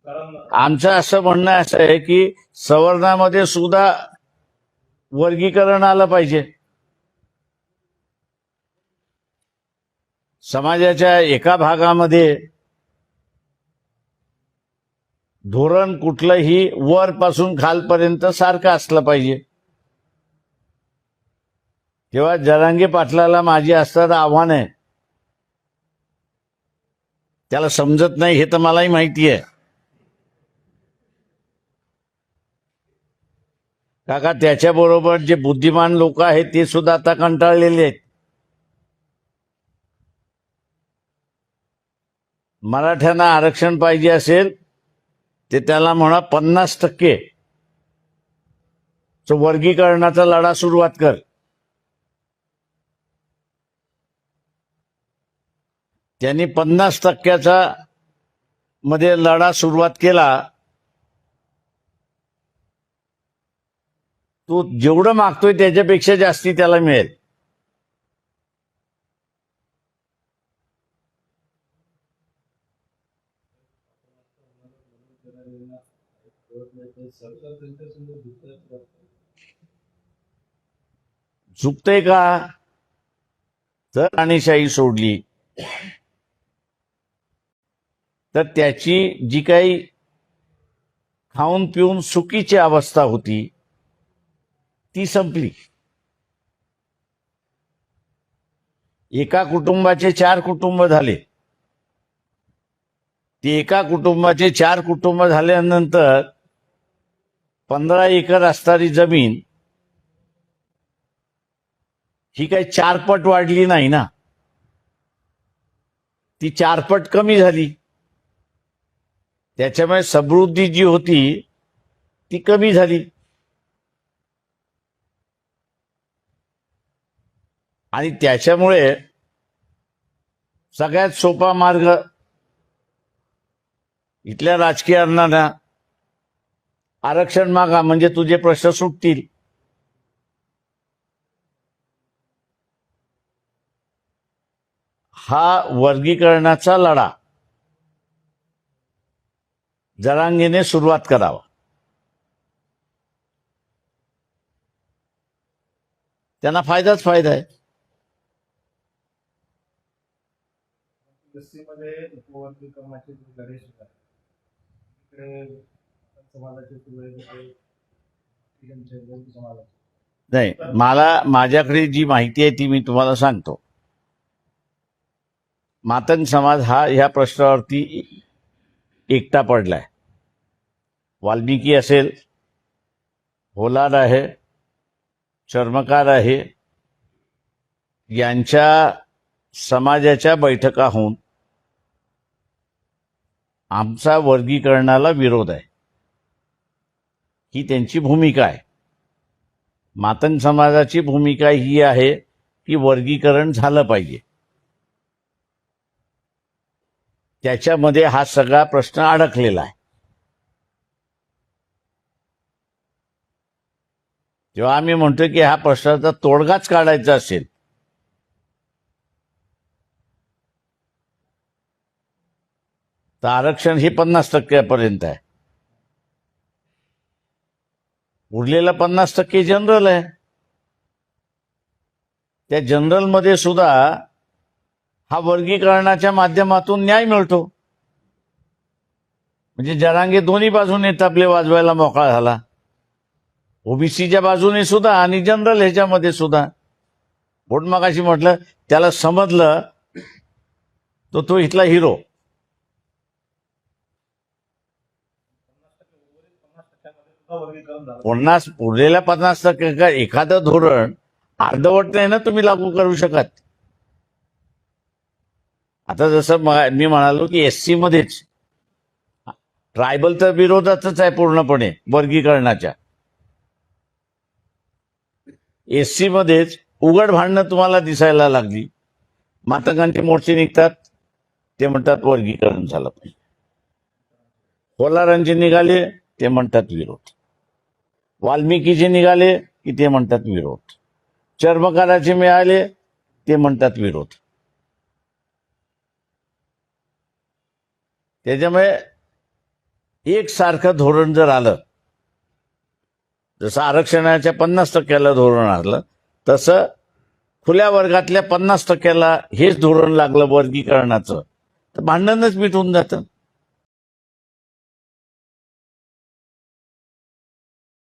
आमचं असं म्हणणं असं आहे की सवर्णामध्ये सुद्धा वर्गीकरण आलं पाहिजे. समाजाच्या एका भागामध्ये धोरण कुठलंही वरपासून खालपर्यंत सारखं असलं पाहिजे. तेव्हा जरांगे पाटलाला माझी असणारं आव्हान आहे, त्याला समजत नाही हे तर मलाही माहिती आहे. काका, त्याच्याबरोबर जे बुद्धिमान लोक आहेत ते सुद्धा आता कंटाळलेले आहेत. मराठ्यांना आरक्षण पाहिजे असेल ते त्याला म्हणा 50% वर्गीकरणाचा लढा सुरुवात कर. त्यांनी 50%चा मध्ये लढा सुरुवात केला. तो जेवढं मागतोय त्याच्यापेक्षा जास्ती त्याला मिळेल. चुकतंय का? जर राणीशाही सोडली तर त्याची जी काही खाऊन पिऊन सुखीची अवस्था होती ती संपली. एका कुटुंबाचे 4 कुटुंब झाले. ते एका कुटुंबाचे 4 कुटुंब झाल्यानंतर 15 एकर असणारी जमीन ही काही 4 पट वाढली नाही ना, ती 4 पट कमी झाली. त्याच्यामुळे समृद्धी जी होती ती कमी झाली. आणि त्याच्यामुळे सगळ्यात सोपा मार्ग इथल्या राजकीयांना आरक्षण मागा म्हणजे तुझे प्रश्न सुटतील. हा वर्गीकरणाचा लढा जरांगेने सुरुवात करावा. त्यांना फायदाच फायदा आहे. नाही, मला माझ्याकडे जी माहिती आहे ती मी तुम्हाला सांगतो. मातंग समाज हा ह्या प्रश्नावरती एकटा पडलाय. वाल्मिकी असेल, होलार आहे, चर्मकार आहे, यांच्या समाजाच्या बैठका होऊन आमचा वर्गीकरणाला विरोध आहे ही त्यांची भूमिका आहे. मातंग समाजाची भूमिका ही आहे की वर्गीकरण झालं पाहिजे. त्याच्यामध्ये हा सगळा प्रश्न अडकलेला आहे. जेव्हा आम्ही म्हणतो की हा प्रश्नाचा तोडगाच काढायचा असेल तर आरक्षण हे 50% आहे. उरलेला 50% जनरल आहे. त्या जनरलमध्ये सुद्धा हा वर्गीकरणाच्या माध्यमातून न्याय मिळतो. म्हणजे जरांगे दोन्ही बाजूने तबले वाजवायला मोकळा झाला. ओबीसीच्या बाजूने सुद्धा आणि जनरल ह्याच्यामध्ये सुद्धा. पण मगाशी म्हटलं त्याला समजलं तो इथला हिरो. उरलेल्या 50% एखादं धोरण अर्धवट नाही ना तुम्ही लागू करू शकत. आता जसं मी म्हणालो की एससी मध्येच ट्रायबल तर विरोधातच आहे पूर्णपणे वर्गीकरणाच्या. एससी मध्येच उघड भांडणं तुम्हाला दिसायला लागली. मातंगांचे मोर्चे निघतात, ते म्हणतात वर्गीकरण झालं पाहिजे. होलारांचे निघाले ते म्हणतात विरोध. वाल्मिकीचे निघाले की ते म्हणतात विरोध. चर्मकाराचे मिळाले ते म्हणतात विरोध. त्याच्यामुळे एकसारखं धोरण जर आलं, जसं आरक्षणाच्या 50%ला धोरण आलं, तसं खुल्या वर्गातल्या 50%ला हेच धोरण लागलं वर्गीकरणाचं, तर भांडणच मिटून जातं.